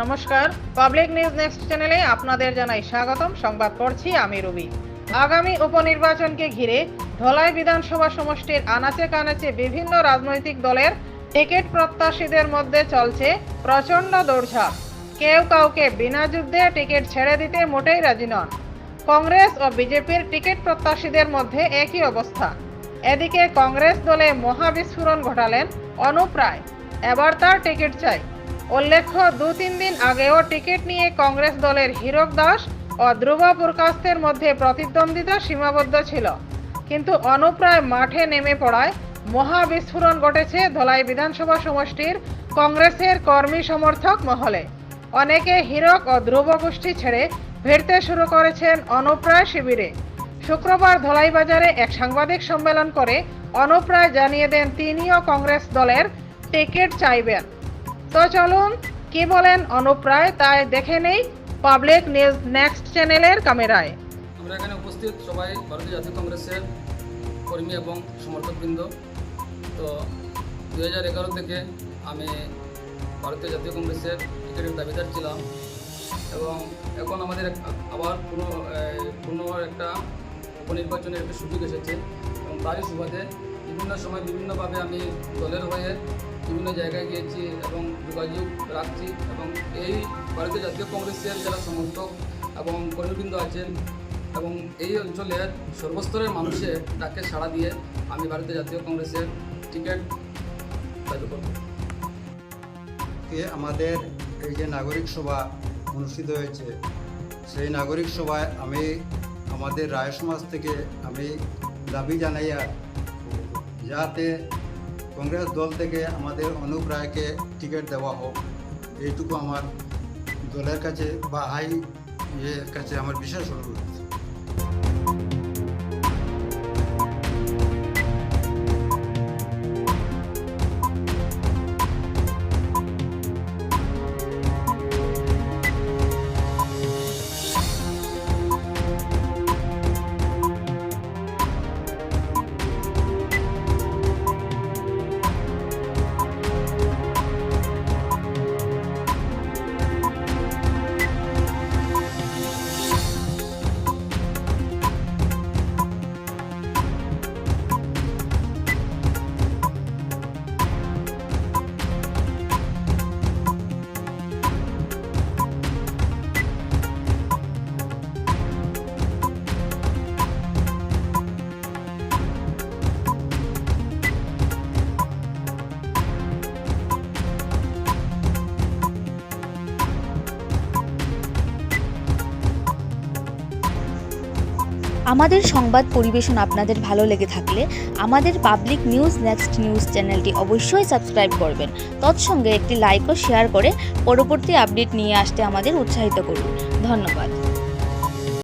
নমস্কার, public news next চ্যানেলে আপনাদের জানাই স্বাগতম। সংবাদ পড়ছি আমি রবি। আগামী উপনির্বাচনকে ঘিরে ধলাই বিধানসভা সমষ্টির আনাচে কানাচে বিভিন্ন রাজনৈতিক দলের টিকিট প্রত্যাশীদের মধ্যে চলছে প্রচণ্ড দৌড়ঝাঁপ। কেউ কাউকে বিনা যুদ্ধে টিকিট ছেড়ে দিতে মোটেই রাজি নন। কংগ্রেস ও বিজেপির টিকিট প্রত্যাশীদের মধ্যে একই অবস্থা। এদিকে কংগ্রেস দলে মহাবিস্ফোরণ ঘটালেন অনুপ রায়। এবার তার টিকিট চাই। উল্লেখ্য, 2-3 দিন আগেও টিকিট নিয়ে কংগ্রেস দলের হীরক দাস ও ধ্রুব পুরকাস্তের মধ্যে প্রতিদ্বন্দ্বিতা সীমাবদ্ধ ছিল, কিন্তু অনুপ রায় মাঠে নেমে পড়ায় মহাবিস্ফোরণ ঘটেছে ধলাই বিধানসভা সমষ্টির কংগ্রেসের কর্মী সমর্থক মহলে। অনেকে হীরক ও ধ্রুব গোষ্ঠী ছেড়ে ভিড়তে শুরু করেছেন অনুপ রায় শিবিরে। শুক্রবার ধলাই বাজারে এক সাংবাদিক সম্মেলন করে অনুপ রায় জানিয়ে দেন তিনিও কংগ্রেস দলের টিকিট চাইবেন। তো চলুন কি বলেন অনুপ রায় তাই দেখে নেই পাবলিক নিউজ নেক্সট চ্যানেলের ক্যামেরায়। আমরা এখানে উপস্থিত সবাই ভারতীয় জাতীয় কংগ্রেসের কর্মী এবং সমর্থকবৃন্দ। তো 2011 থেকে আমি ভারতীয় জাতীয় কংগ্রেসের টিকিটের দাবিদার ছিলাম এবং এখন আমাদের আবার পুনঃ একটা উপনির্বাচনের একটা সুযোগ এসেছে এবং তারই সুবাদে বিভিন্ন সময় বিভিন্নভাবে আমি দলের হয়ে বিভিন্ন জায়গায় গিয়েছি এবং যোগাযোগ রাখছি এবং এই ভারতীয় জাতীয় কংগ্রেসের যারা সমর্থক এবং কর্মীবৃন্দ আছেন এবং এই অঞ্চলের সর্বস্তরের মানুষের ডাকে সাড়া দিয়ে আমি ভারতীয় জাতীয় কংগ্রেসের টিকিট দাবি করব। আমাদের এই যে নাগরিক সভা অনুষ্ঠিত হয়েছে, সেই নাগরিক সভায় আমি আমাদের রায় সমাজ থেকে আমি দাবি জানাই যাতে কংগ্রেস দল থেকে আমাদের অনুপ রায়কে টিকিট দেওয়া হোক। এইটুকু আমার দলের কাছে বা হাই ইয়ের কাছে আমার বিশেষ অনুরোধ। আমাদের সংবাদ পরিবেশন আপনাদের ভালো লেগে থাকলে আমাদের পাবলিক নিউজ নেক্সট নিউজ চ্যানেলটি অবশ্যই সাবস্ক্রাইব করবেন। তৎসঙ্গে একটি লাইক ও শেয়ার করে পরবর্তী আপডেট নিয়ে আসতে আমাদের উৎসাহিত করুন। ধন্যবাদ।